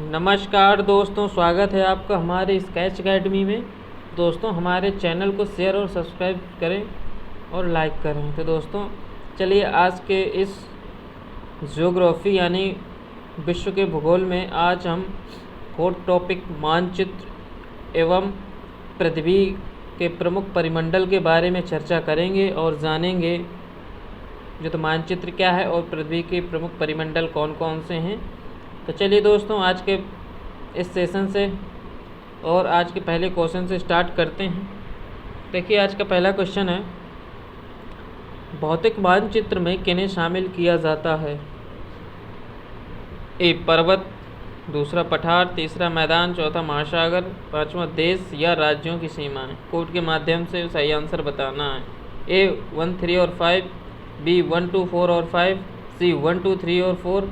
नमस्कार दोस्तों, स्वागत है आपका हमारे स्केच अकेडमी में। दोस्तों, हमारे चैनल को शेयर और सब्सक्राइब करें और लाइक करें। तो दोस्तों, चलिए आज के इस ज्योग्राफी यानी विश्व के भूगोल में आज हम फोर्थ टॉपिक मानचित्र एवं पृथ्वी के प्रमुख परिमंडल के बारे में चर्चा करेंगे और जानेंगे जो तो मानचित्र क्या है और पृथ्वी के प्रमुख परिमंडल कौन कौन से हैं। तो चलिए दोस्तों, आज के इस सेशन से और आज के पहले क्वेश्चन से स्टार्ट करते हैं। देखिए, आज का पहला क्वेश्चन है, भौतिक मानचित्र में किन्हें शामिल किया जाता है? ए पर्वत, दूसरा पठार, तीसरा मैदान, चौथा महासागर, पांचवा देश या राज्यों की सीमाएं। कोड के माध्यम से सही आंसर बताना है। ए 1, 3 और 5, बी 1, 2, 4 और 5, सी 1, 2, 3 और 4,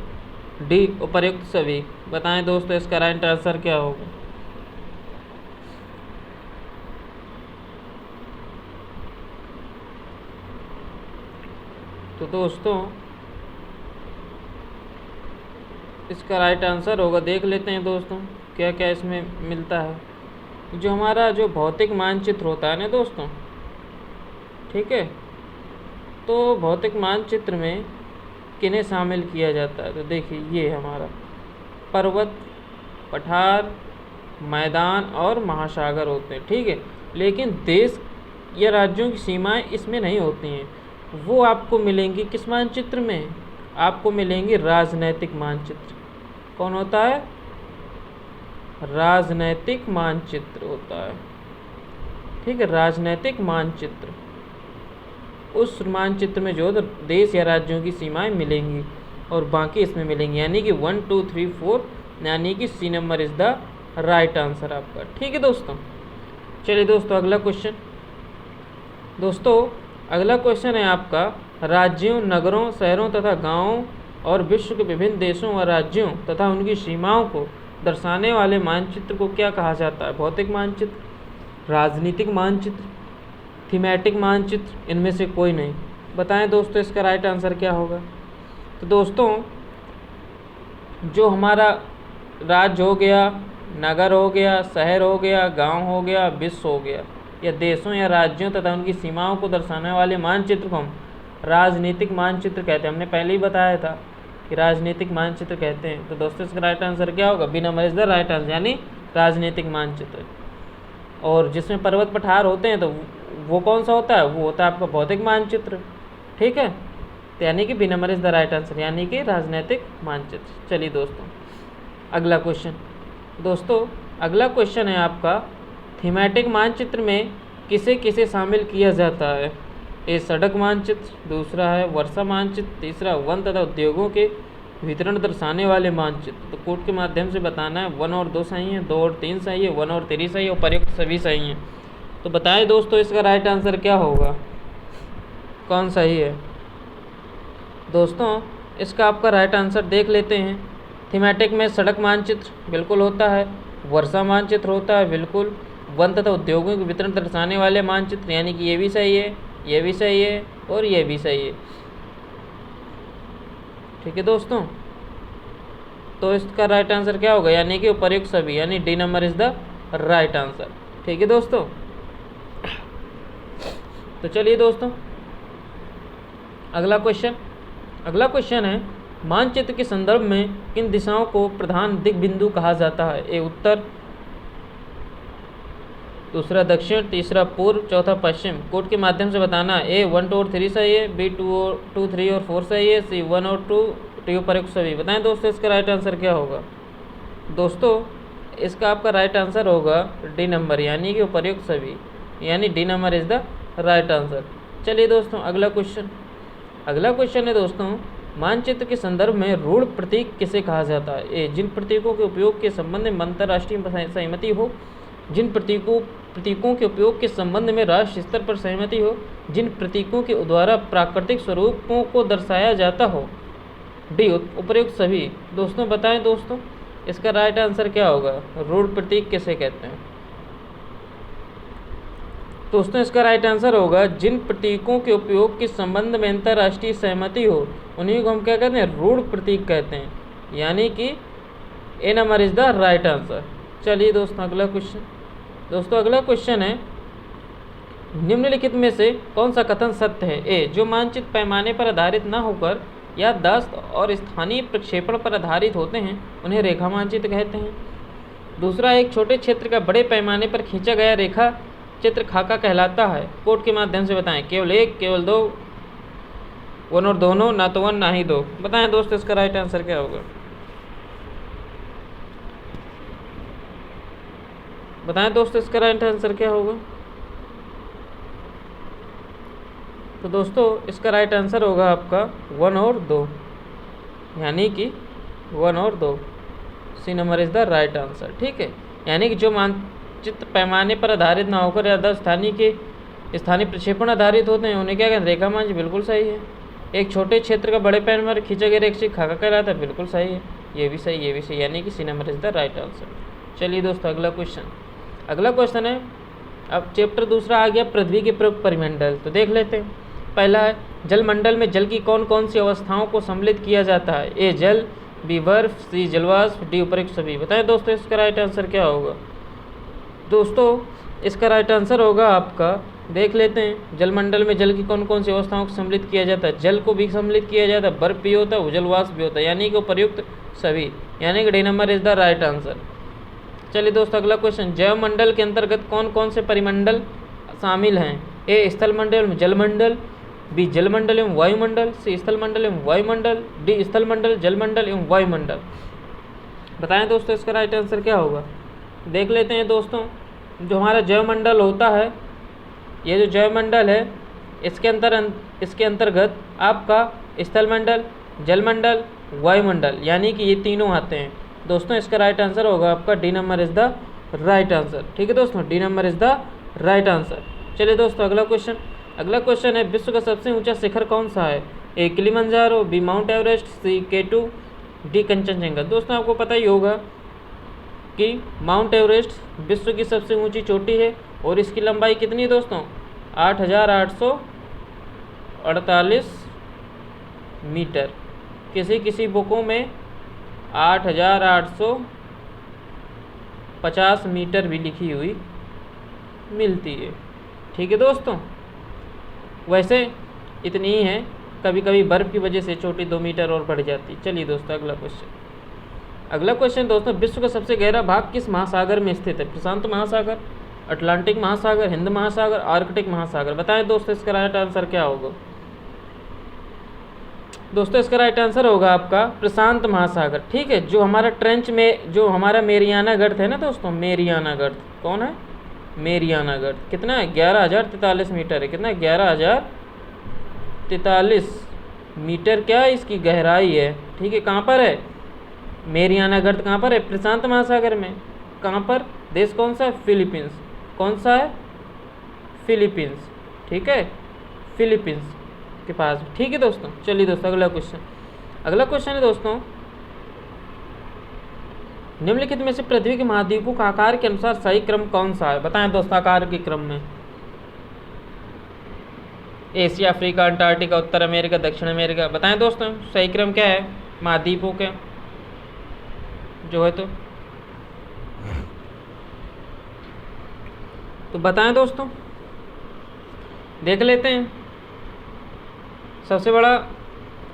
डी उपर्युक्त सभी। बताएं दोस्तों, इसका राइट आंसर क्या होगा? तो दोस्तों, इसका राइट आंसर होगा, देख लेते हैं दोस्तों क्या क्या इसमें मिलता है। जो हमारा जो भौतिक मानचित्र होता है ना दोस्तों, ठीक है, तो भौतिक मानचित्र में किन्हें शामिल किया जाता है? तो देखिए, ये हमारा पर्वत, पठार, मैदान और महासागर होते हैं, ठीक है। लेकिन देश या राज्यों की सीमाएं इसमें नहीं होती हैं। वो आपको मिलेंगी किस मानचित्र में? आपको मिलेंगी राजनैतिक मानचित्र। कौन होता है? राजनैतिक मानचित्र होता है, ठीक है। राजनैतिक मानचित्र, उस मानचित्र में जो देश या राज्यों की सीमाएं मिलेंगी और बाकी इसमें मिलेंगी, यानी कि 1, 2, 3, 4, यानी कि C number is the right answer आपका, ठीक है दोस्तों। चलिए दोस्तों, अगला क्वेश्चन। दोस्तों, अगला क्वेश्चन है आपका, राज्यों, नगरों, शहरों तथा गांवों और विश्व के विभिन्न देशों व राज्यों तथा उनकी सीमाओं को दर्शाने वाले मानचित्र को क्या कहा जाता है? भौतिक मानचित्र, राजनीतिक मानचित्र, थीमेटिक मानचित्र, इनमें से कोई नहीं। बताएं दोस्तों, इसका राइट आंसर क्या होगा? तो दोस्तों, जो हमारा राज्य हो गया, नगर हो गया, शहर हो गया, गांव हो गया, विश्व हो गया, या देशों या राज्यों तथा उनकी सीमाओं को दर्शाने वाले मानचित्र को हम राजनीतिक मानचित्र कहते हैं। हमने पहले ही बताया था कि राजनीतिक मानचित्र कहते हैं। तो दोस्तों, इसका राइट आंसर क्या होगा? B number is the right answer, यानी राजनीतिक मानचित्र। और जिसमें पर्वत पठार होते हैं तो वो कौन सा होता है? वो होता है आपका भौतिक मानचित्र, ठीक है। तो यानी कि B number is the right answer, यानी कि राजनीतिक मानचित्र। चलिए दोस्तों, अगला क्वेश्चन। दोस्तों, अगला क्वेश्चन है आपका, थीमेटिक मानचित्र में किसे किसे शामिल किया जाता है? ए सड़क मानचित्र, दूसरा है वर्षा मानचित्र, तीसरा वन तथा उद्योगों के वितरण दर्शाने वाले मानचित्र। तो कोड के माध्यम से बताना है। 1 और 2 सही है, 2 और 3 सही है, 1 और 3 सही है, उपर्युक्त सभी सही हैं। तो बताएं दोस्तों, इसका राइट आंसर क्या होगा? कौन सही है? दोस्तों, इसका आपका राइट आंसर देख लेते हैं। थीमेटिक में सड़क मानचित्र बिल्कुल होता है, वर्षा मानचित्र होता है बिल्कुल, वन तथा उद्योगों के वितरण दर्शाने वाले मानचित्र, यानी कि ये भी सही है, ये भी सही है और ये भी सही है, ठीक है दोस्तों। तो इसका राइट आंसर क्या होगा? यानी कि उपर्युक्त सभी, यानी D number is the right answer, ठीक है दोस्तों। तो चलिए दोस्तों, अगला क्वेश्चन है, मानचित्र के संदर्भ में किन दिशाओं को प्रधान दिग्बिंदु कहा जाता है? ए उत्तर, दूसरा दक्षिण, तीसरा पूर्व, चौथा पश्चिम। कोड के माध्यम से बताना है। ए 1, 2 और 3 सही है, बी 2, 3 और 4 सही है, सी 1 और 2, डी उपर्युक्त सभी। बताएं दोस्तों, इसका राइट आंसर क्या होगा? दोस्तों, इसका आपका राइट आंसर होगा डी नंबर, यानी कि उपर्युक्त सभी, यानी D number is the right answer. चलिए दोस्तों, अगला क्वेश्चन है दोस्तों, मानचित्र के संदर्भ में रूढ़ प्रतीक किसे कहा जाता है? ए जिन प्रतीकों के उपयोग के संबंध में अंतर्राष्ट्रीय सहमति हो, जिन प्रतीकों के उपयोग के संबंध में राष्ट्रीय स्तर पर सहमति हो, जिन प्रतीकों के द्वारा प्राकृतिक स्वरूपों को दर्शाया जाता हो, डी उपर्युक्त सभी। दोस्तों, बताएं दोस्तों, इसका राइट आंसर क्या होगा? रूढ़ प्रतीक किसे कहते हैं? दोस्तों, इसका राइट आंसर होगा, जिन प्रतीकों के उपयोग के संबंध में अंतर्राष्ट्रीय सहमति हो उन्हीं को हम क्या कहते हैं? रूढ़ प्रतीक कहते हैं। यानी कि A number is the right answer. चलिए दोस्तों अगला क्वेश्चन। दोस्तों अगला क्वेश्चन है, निम्नलिखित में से कौन सा कथन सत्य है? ए, जो मानचित्र पैमाने पर आधारित न होकर याददाश्त और स्थानीय प्रक्षेपण पर आधारित होते हैं उन्हें रेखा मानचित्र कहते हैं। दूसरा, एक छोटे क्षेत्र का बड़े पैमाने पर खींचा गया रेखा चित्र खाका कहलाता है। कोड के माध्यम से बताएं। केवल एक, केवल दो, वन और दोनों, ना तो वन ना ही दो। बताएं दोस्तों इसका राइट आंसर क्या होगा? बताएं दोस्तों इसका राइट आंसर क्या होगा? तो दोस्तों इसका राइट आंसर होगा आपका 1 और 2, यानी कि 1 और 2। C number is the right answer. ठीक है, यानी कि जो मानचित्र पैमाने पर आधारित ना होकर या स्थानीय प्रक्षेपण आधारित होते हैं उन्हें क्या कहते हैं? रेखा मानचित्र। बिल्कुल सही है। एक छोटे क्षेत्र का बड़े पैमाने पर खींचा गया रेखा खाका कहलाता है। बिल्कुल सही है। ये भी सही, ये भी सही, यानी कि C number is the right answer. चलिए दोस्तों अगला क्वेश्चन। अगला क्वेश्चन है, अब चैप्टर दूसरा आ गया पृथ्वी के परिमंडल। तो देख लेते हैं। पहला है, जलमंडल में जल की कौन कौन सी अवस्थाओं को सम्मिलित किया जाता है? ए जल, बी बर्फ, सी जलवाष्प, डी उपरोक्त सभी। बताएं दोस्तों इसका राइट आंसर क्या होगा? दोस्तों इसका राइट आंसर होगा आपका, देख लेते हैं, जलमंडल में जल की कौन कौन सी अवस्थाओं को सम्मिलित किया जाता है। जल को भी सम्मिलित किया जाता है, बर्फ भी होता है, जलवाष्प भी होता है, यानी कि उपयुक्त सभी, यानी कि D number is the right answer. चलिए दोस्तों अगला क्वेश्चन, जैवमंडल के अंतर्गत कौन कौन से परिमंडल शामिल हैं? ए स्थलमंडल एवं जलमंडल, बी जलमंडल एवं वायुमंडल, सी स्थलमंडल एवं वायुमंडल, डी स्थलमंडल, जलमंडल एवं वायुमंडल। बताएं दोस्तों इसका राइट आंसर क्या होगा? देख लेते हैं दोस्तों, जो हमारा जैवमंडल होता है, ये जो जैवमंडल है इसके अंतर्गत आपका स्थलमंडल, जलमंडल, वायुमंडल, यानी कि ये तीनों आते हैं। दोस्तों इसका राइट आंसर होगा आपका D number is the right answer. ठीक है दोस्तों, D number is the right answer. चलिए दोस्तों अगला क्वेश्चन। अगला क्वेश्चन है, विश्व का सबसे ऊंचा शिखर कौन सा है? ए किलिमंजारो, बी माउंट एवरेस्ट, सी K2, डी कंचनजंगा। दोस्तों आपको पता ही होगा कि माउंट एवरेस्ट विश्व की सबसे ऊंची चोटी है और इसकी लंबाई कितनी है दोस्तों? 8,848 मीटर। किसी बुकों में 8,850 मीटर भी लिखी हुई मिलती है। ठीक है दोस्तों, वैसे इतनी ही है, कभी कभी बर्फ़ की वजह से चोटी 2 मीटर और बढ़ जाती। चलिए दोस्तों अगला क्वेश्चन। अगला क्वेश्चन दोस्तों, विश्व का सबसे गहरा भाग किस महासागर में स्थित है? प्रशांत महासागर, अटलांटिक महासागर, हिंद महासागर, आर्कटिक महासागर। बताएं दोस्तों इसका राइट आंसर क्या होगा? दोस्तों इसका राइट आंसर होगा आपका प्रशांत महासागर। ठीक है, जो हमारा ट्रेंच में जो हमारा मेरियाना गर्त है ना दोस्तों, मेरियाना गर्त कौन है? मेरियाना गर्त कितना है? 11,043 मीटर है। कितना? 11,043 मीटर क्या है इसकी गहराई है। ठीक है, कहाँ पर है? मेरियाना गर्त कहाँ पर है? प्रशांत महासागर में। कहाँ पर? देश कौन सा है? फिलीपींस। कौन सा है? फिलीपींस। ठीक है, फिलीपींस के पास। ठीक है दोस्तों, चलिए दोस्तों अगला क्वेश्चन। अगला क्वेश्चन है दोस्तों, निम्नलिखित में से पृथ्वी के महाद्वीपों का आकार के अनुसार सही क्रम कौन सा है? बताएं दोस्तों आकार के क्रम में। एशिया, अफ्रीका, अंटार्कटिका, उत्तर अमेरिका, दक्षिण अमेरिका। बताएं दोस्तों सही क्रम क्या है महाद्वीपों के जो है? तो बताएं दोस्तों, देख लेते हैं। सबसे बड़ा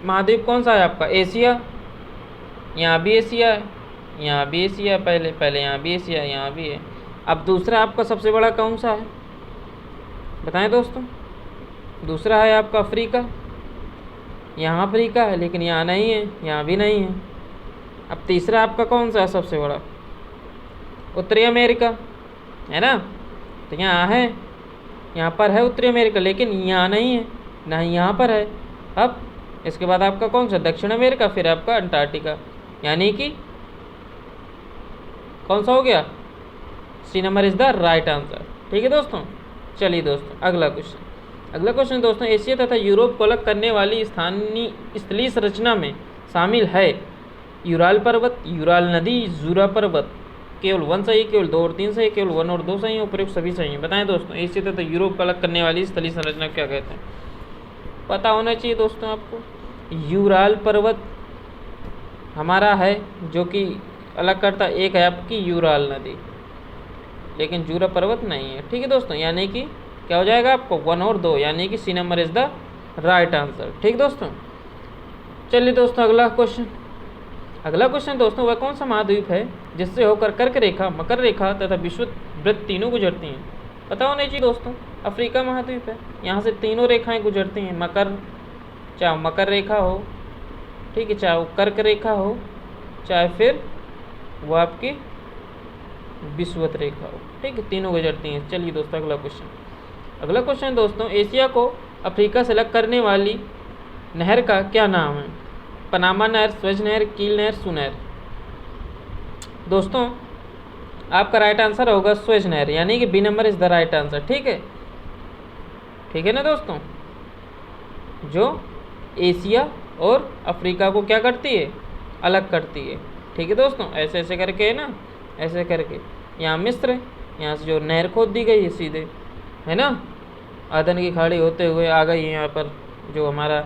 महाद्वीप कौन सा है आपका? एशिया। यहाँ भी एशिया है, यहाँ भी एशिया, पहले यहाँ भी एशिया, यहाँ भी है। अब दूसरा आपका सबसे बड़ा कौन सा है? बताएं दोस्तों। दूसरा है आपका अफ्रीका। यहाँ अफ्रीका है लेकिन यहाँ नहीं है, यहाँ भी नहीं है। अब तीसरा आपका कौन सा है सबसे बड़ा? उत्तरी अमेरिका है ना। तो यहाँ है, यहाँ पर है उत्तरी अमेरिका, लेकिन यहाँ नहीं है, ना ही यहाँ पर है। अब इसके बाद आपका कौन सा? दक्षिण अमेरिका, फिर आपका अंटार्कटिका, यानी कि कौन सा हो गया? C number is the right answer. ठीक है दोस्तों, चलिए दोस्तों अगला क्वेश्चन। अगला क्वेश्चन दोस्तों, एशिया तथा यूरोप को अलग करने वाली स्थलीय संरचना में शामिल है यूराल पर्वत, यूराल नदी, जूरा पर्वत। केवल 1 सही, केवल 2 और 3 सही, केवल 1 और 2 सही, उपयुक्त सभी सही हैं। बताएं दोस्तों एशिया तथा यूरोप को अलग करने वाली स्थलीय संरचना क्या कहते हैं? पता होना चाहिए दोस्तों आपको। यूराल पर्वत हमारा है जो कि अलग करता है, एक है आपकी यूराल नदी, लेकिन जूरा पर्वत नहीं है। ठीक है दोस्तों, यानी कि क्या हो जाएगा आपको 1 और 2, यानी कि C number is the right answer. ठीक दोस्तों, चलिए दोस्तों अगला क्वेश्चन दोस्तों, वह कौन सा महाद्वीप है जिससे होकर कर्क रेखा, मकर रेखा तथा विषुववृत्त तीनों गुजरती हैं? पता होना चाहिए दोस्तों, अफ्रीका महाद्वीप है, यहाँ से तीनों रेखाएं गुजरती हैं। चाहे मकर रेखा हो, ठीक है, चाहे वो कर्क रेखा हो, चाहे फिर वो आपकी विषुवत रेखा हो। ठीक है, तीनों गुजरती हैं। चलिए दोस्तों अगला क्वेश्चन दोस्तों, एशिया को अफ्रीका से अलग करने वाली नहर का क्या नाम है? पनामा नहर, स्वेज नहर, कील नहर, सुनहर। दोस्तों आपका राइट आंसर होगा स्वेज नहर, यानी कि B number is the right answer. ठीक है ना दोस्तों, जो एशिया और अफ्रीका को क्या करती है, अलग करती है। ठीक है दोस्तों, ऐसे ऐसे करके है ना, ऐसे करके यहाँ मिस्र है, यहाँ से जो नहर खोद दी गई है सीधे, है ना, अदन की खाड़ी होते हुए आ गई है यहाँ पर जो हमारा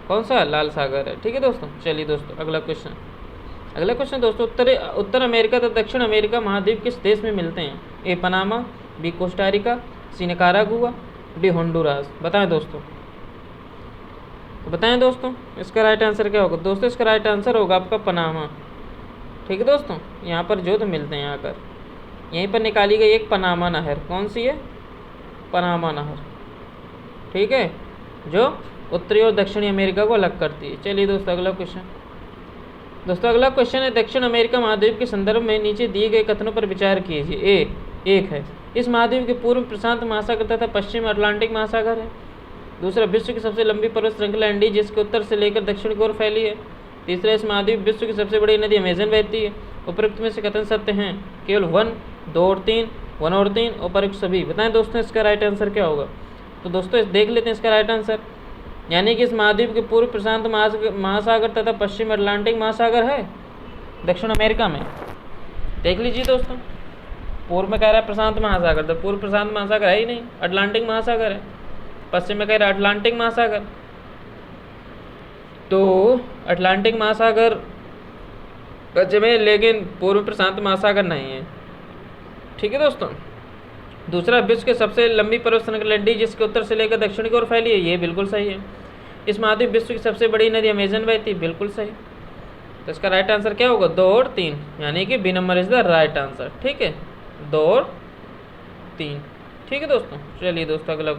कौन सा लाल सागर है। ठीक है दोस्तों, चलिए दोस्तों अगला क्वेश्चन दोस्तों, उत्तर अमेरिका तथा दक्षिण अमेरिका महाद्वीप किस देश में मिलते हैं? ए पनामा, बी कोस्टारिका, सी निकारागुआ, डी होंडुरास। बताएं दोस्तों इसका राइट आंसर क्या होगा? दोस्तों इसका राइट आंसर होगा आपका पनामा। ठीक है दोस्तों, यहाँ पर जो तो मिलते हैं आकर, यहीं पर निकाली गई एक पनामा नहर। कौन सी है? पनामा नहर। ठीक है, जो उत्तरी और दक्षिणी अमेरिका को अलग करती है। चलिए दोस्तों अगला क्वेश्चन है, दक्षिण अमेरिका महाद्वीप के संदर्भ में नीचे दिए गए कथनों पर विचार कीजिए। एक है, इस महाद्वीप के पूर्व प्रशांत महासागर तथा पश्चिम अटलांटिक महासागर है। दूसरा, विश्व की सबसे लंबी पर्वत श्रृंखला एंडीज जिसके उत्तर से लेकर दक्षिण की ओर फैली है। तीसरा, इस महाद्वीप विश्व की सबसे बड़ी नदी अमेजन बहती है। उपरोक्त में से कथन सत्य हैं? केवल 1, 2 और 3, 1 और 3, उपरोक्त सभी। बताएं दोस्तों इसका राइट आंसर क्या होगा? तो दोस्तों देख लेते हैं इसका राइट आंसर, यानी कि इस महाद्वीप के पूर्व प्रशांत महासागर तथा पश्चिम अटलांटिक महासागर है दक्षिण अमेरिका में। देख लीजिए दोस्तों, पूर्व में कह रहा है प्रशांत महासागर, तो पूर्व प्रशांत महासागर है ही नहीं, अटलांटिक महासागर है। पश्चिम में कह रहा है अटलांटिक महासागर, तो अटलांटिक महासागर पश्चिम है, लेकिन पूर्व प्रशांत महासागर नहीं है। ठीक है दोस्तों, दूसरा, विश्व के सबसे लंबी पर्वत श्रृंखला एंडीज जिसके उत्तर से लेकर दक्षिण की ओर फैली है, ये बिल्कुल सही है। इस महाद्वीप विश्व की सबसे बड़ी नदी अमेजन बहती, बिल्कुल सही। तो इसका राइट आंसर क्या होगा? 2 और 3, यानी कि B number is the right answer. ठीक है, 2 और 3। ठीक है दोस्तों, चलिए दोस्तों अगला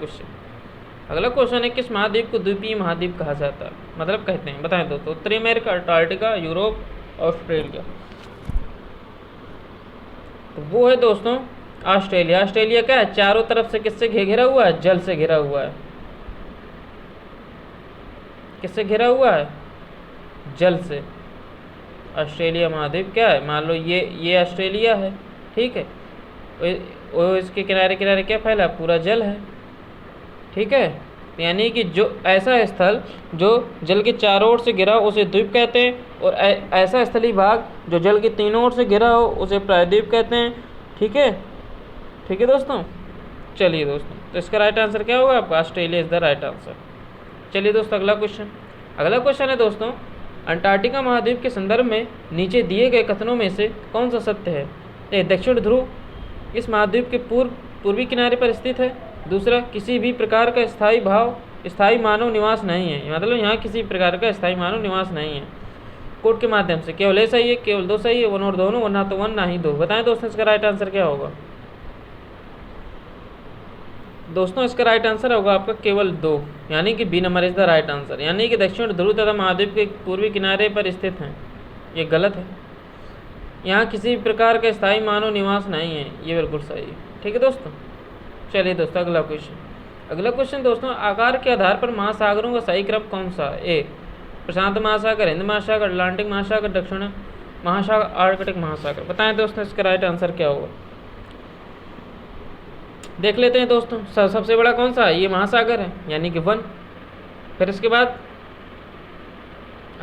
क्वेश्चन है, किस महाद्वीप को द्वीपीय महाद्वीप कहा जाता है, मतलब कहते हैं? बताएं दोस्तों। उत्तरी अमेरिका, अंटार्कटिका, यूरोप, ऑस्ट्रेलिया। तो वो है दोस्तों ऑस्ट्रेलिया। ऑस्ट्रेलिया क्या है? चारों तरफ से किससे घिरा हुआ है? जल से घिरा हुआ है। किससे घिरा हुआ है? जल से। ऑस्ट्रेलिया महाद्वीप क्या है? मान लो ये ऑस्ट्रेलिया है, ठीक है, और इसके किनारे किनारे क्या फैला? पूरा जल है। ठीक है, यानी कि जो ऐसा स्थल जो जल के चारों ओर से घिरा हो उसे द्वीप कहते हैं, और ऐसा स्थलीय भाग जो जल के तीनों ओर से घिरा हो उसे प्रायद्वीप कहते हैं। ठीक है दोस्तों, चलिए दोस्तों, तो इसका राइट आंसर क्या होगा आपका? Australia is the right answer. चलिए दोस्तों अगला क्वेश्चन है दोस्तों, अंटार्कटिका महाद्वीप के संदर्भ में नीचे दिए गए कथनों में से कौन सा सत्य है? दक्षिण ध्रुव इस महाद्वीप के पूर्वी किनारे पर स्थित है। दूसरा, किसी भी प्रकार का स्थायी मानव निवास नहीं है, मतलब यहाँ किसी प्रकार का स्थायी मानव निवास नहीं है। कोड के माध्यम से केवल ए सही है, केवल 2 सही है, 1 और दोनों, ना तो 1 ना ही 2। बताएं दोस्तों इसका राइट आंसर क्या होगा? दोस्तों इसका राइट आंसर होगा आपका केवल 2, यानी कि B number is the right answer, यानी कि दक्षिण ध्रुव तथा महाद्वीप के पूर्वी किनारे पर स्थित हैं। ये गलत है, यहाँ किसी प्रकार का स्थायी मानव निवास नहीं है, ये बिल्कुल सही है। ठीक है दोस्तों, चलिए दोस्तों अगला क्वेश्चन दोस्तों, आकार के आधार पर महासागरों का सही क्रम कौन सा है? ए प्रशांत महासागर, हिंद महासागर, अटलांटिक महासागर, दक्षिण महासागर, आर्कटिक महासागर। बताएं दोस्तों इसका राइट आंसर क्या होगा? देख लेते हैं दोस्तों, सबसे बड़ा कौन सा है? ये महासागर है, यानी कि 1। फिर इसके बाद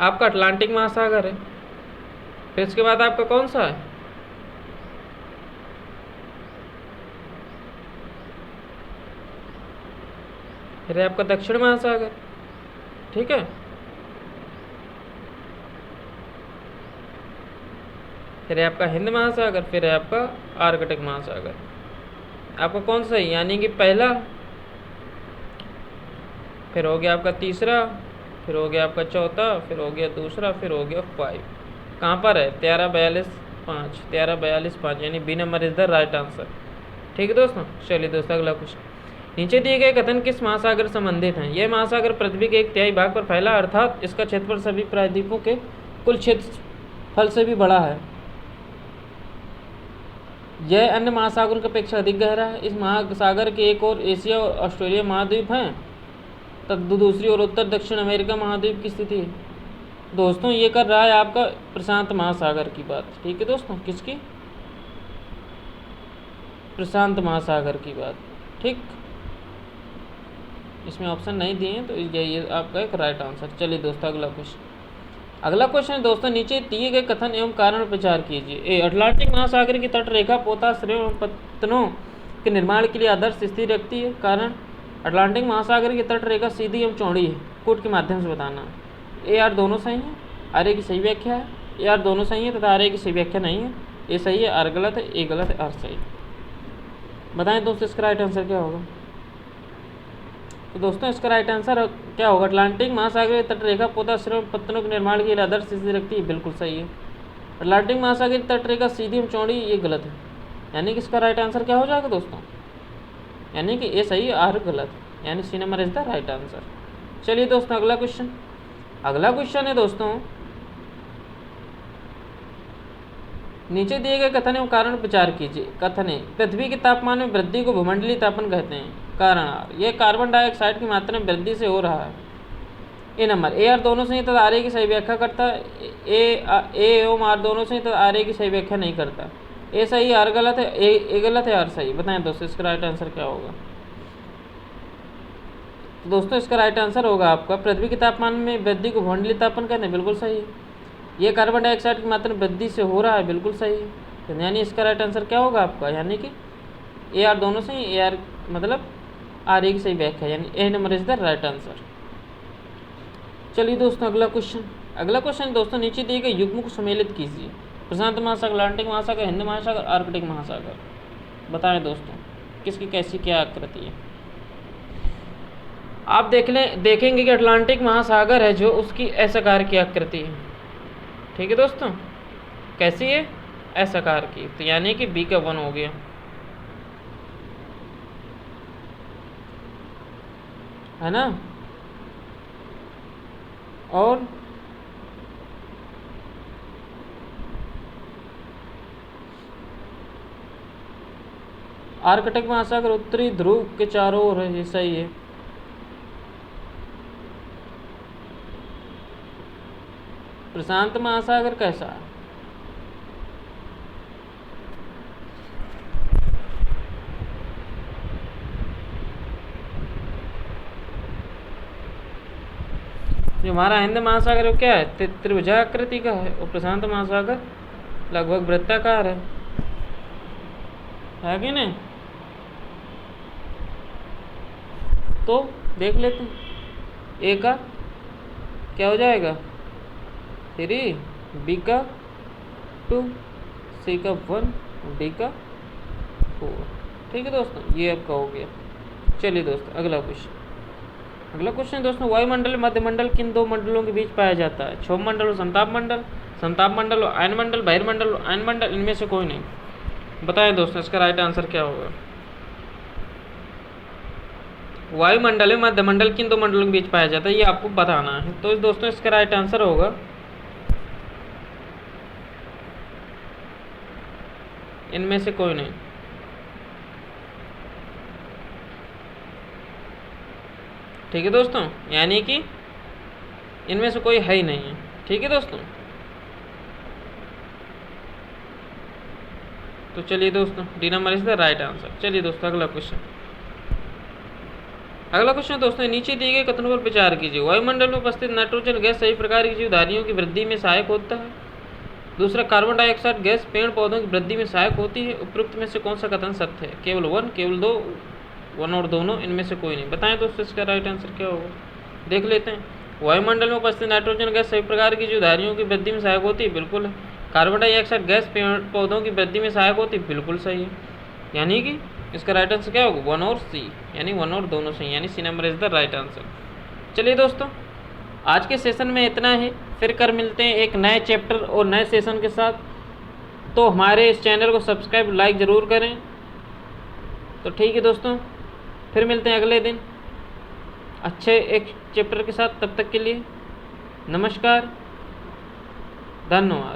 आपका अटलांटिक महासागर है। फिर इसके बाद आपका कौन सा है? फिर है आपका दक्षिण महासागर। ठीक है, फिर है आपका हिंद महासागर, फिर है आपका आर्कटिक महासागर। आपका कौन सा है, यानी कि पहला, फिर हो गया आपका तीसरा, फिर हो गया आपका चौथा, फिर हो गया दूसरा, फिर हो गया 5। कहाँ पर है, 13 42 5, 13 42 5, यानी B number is the right answer. ठीक है दोस्तों। चलिए दोस्तों अगला क्वेश्चन। नीचे दिए गए कथन किस महासागर से संबंधित हैं। यह महासागर पृथ्वी के 1/3 भाग पर फैला, अर्थात इसका क्षेत्रफल सभी प्रायद्वीपों के कुल क्षेत्रफल से भी बड़ा है। यह अन्य महासागरों की अपेक्षा अधिक गहरा है। इस महासागर के एक ओर एशिया और ऑस्ट्रेलिया महाद्वीप हैं, तब दूसरी ओर उत्तर दक्षिण अमेरिका महाद्वीप की स्थिति है। दोस्तों ये कर रहा है आपका प्रशांत महासागर की बात। ठीक है दोस्तों, किसकी, प्रशांत महासागर की बात। ठीक, इसमें ऑप्शन नहीं दिए हैं तो ये आपका एक राइट आंसर। चलिए दोस्तों अगला क्वेश्चन। अगला क्वेश्चन है दोस्तों, नीचे दिए गए कथन एवं कारण विचार कीजिए। ए, अटलांटिक महासागर की तट रेखा पोता श्रेणी एवं पत्तनों के निर्माण के लिए आदर्श स्थिति रखती है। कारण, अटलांटिक महासागर की तट रेखा सीधी एवं चौड़ी है, कूट के माध्यम से बताना। ए आर दोनों सही है, आर ए की सही व्याख्या है। ए आर दोनों सही है तथा आर ए की सही व्याख्या नहीं है। ए सही है, आर गलत है, ए गलत है, आर सही। बताएं दोस्तों इसका राइट आंसर क्या होगा। तो दोस्तों इसका राइट आंसर क्या होगा, अटलांटिक महासागर की तटरेखा पोता श्रेणी पत्तनों के निर्माण के लिए आदर्श स्थिति रखती है, बिल्कुल सही है। अटलांटिक महासागर की तटरेखा सीधी एवं चौड़ी, ये गलत है। यानी कि इसका राइट आंसर क्या हो जाएगा दोस्तों, यानी कि ए सही है, आर गलत, यानी C number is the right answer. चलिए दोस्तों अगला क्वेश्चन। अगला क्वेश्चन है दोस्तों, नीचे दिए गए कथन एवं कारण विचार कीजिए। कथन है, पृथ्वी के तापमान में वृद्धि को भूमंडलीय तापन कहते हैं। कारण आर, यह कार्बन डाइऑक्साइड की मात्रा में वृद्धि से हो रहा है। ए नंबर, ए आर दोनों सही तथा आर ए की सही व्याख्या करता है। ए एवं आर दोनों सही तथा आर ए की सही व्याख्या नहीं करता। ए सही, आर गलत है, ए गलत है, आर सही। बताएं दोस्तों इसका राइट आंसर क्या होगा। तो दोस्तों इसका राइट आंसर होगा आपका, पृथ्वी के तापमान में वृद्धि को भूमंडलीय तापन कहते हैं, बिल्कुल सही है। ये कार्बन डाइऑक्साइड की मात्रा वृद्धि से हो रहा है, बिल्कुल सही है। यानी इसका राइट आंसर क्या होगा आपका, यानी कि ए आर दोनों सही, ए आर मतलब आर ए की सही व्याख्या, यानी A number is the right answer. चलिए दोस्तों अगला क्वेश्चन। अगला क्वेश्चन दोस्तों, नीचे दिए गए युग्म को सम्मिलित कीजिए। प्रशांत महासागर, अटलांटिक महासागर, हिंद महासागर, आर्कटिक महासागर। बताएं दोस्तों किसकी कैसी क्या आकृति है। आप देखेंगे कि अटलांटिक महासागर है जो, उसकी एस आकार की आकृति है। ठीक है दोस्तों, कैसी है, एस आकार की, तो यानी कि बी का 1 हो गया। है ना, और आर्कटिक महासागर उत्तरी ध्रुव के चारों ओर है, ये सही है। प्रशांत महासागर कैसा है, जो हमारा हिंद महासागर वो क्या है, त्रिभुजाकृति का है, और प्रशांत महासागर लगभग वृत्ताकार है कि नहीं। तो देख लेते हैं, ए का क्या हो जाएगा 3, बी का 2, सी का 1, डी का 4। ठीक है दोस्तों, ये आपका हो गया। चलिए दोस्तों अगला क्वेश्चन। अगला क्वेश्चन दोस्तों, वायुमंडल मध्यमंडल किन दो मंडलों के बीच पाया जाता है। क्षोभ मंडल और संताप मंडल, संताप मंडल और आयन मंडल, बहिर्मंडल और आयन मंडल, इनमें से कोई नहीं। बताएं दोस्तों इसका राइट आंसर क्या होगा। वायुमंडल में मध्यमंडल किन दो मंडलों के बीच पाया जाता है, ये आपको बताना है। तो दोस्तों इसका राइट आंसर होगा इनमें से कोई नहीं। ठीक है दोस्तों, यानी कि इनमें से कोई है ही नहीं है। ठीक है दोस्तों, तो चलिए दोस्तों D number is the right answer. चलिए दोस्तों अगला क्वेश्चन। अगला क्वेश्चन दोस्तों, नीचे दिए गए कथनों पर विचार कीजिए। वायुमंडल में उपस्थित नाइट्रोजन गैस सभी प्रकार की जीवधारियों की वृद्धि में सहायक होता है। दूसरा, कार्बन डाइऑक्साइड गैस पेड़ पौधों की वृद्धि में सहायक होती है। उपयुक्त में से कौन सा कथन सत्य है। केवल 1, केवल 2, 1 और दोनों, इनमें से कोई नहीं। बताएं दोस्तों इसका राइट आंसर क्या होगा। देख लेते हैं। वायुमंडल में उपस्थित नाइट्रोजन गैस सभी प्रकार की जीवधारियों की वृद्धि में सहायक होती है, बिल्कुल है। कार्बन डाइऑक्साइड गैस पेड़ पौधों की वृद्धि में सहायक होती है, बिल्कुल सही है। यानी कि इसका राइट आंसर क्या होगा, 1 और सी, यानी 1 और दोनों सही, यानी C number is the right answer. चलिए दोस्तों, आज के सेशन में इतना ही, फिर कर मिलते हैं एक नए चैप्टर और नए सेशन के साथ। तो हमारे इस चैनल को सब्सक्राइब लाइक ज़रूर करें। तो ठीक है दोस्तों, फिर मिलते हैं अगले दिन अच्छे एक चैप्टर के साथ। तब तक के लिए नमस्कार, धन्यवाद।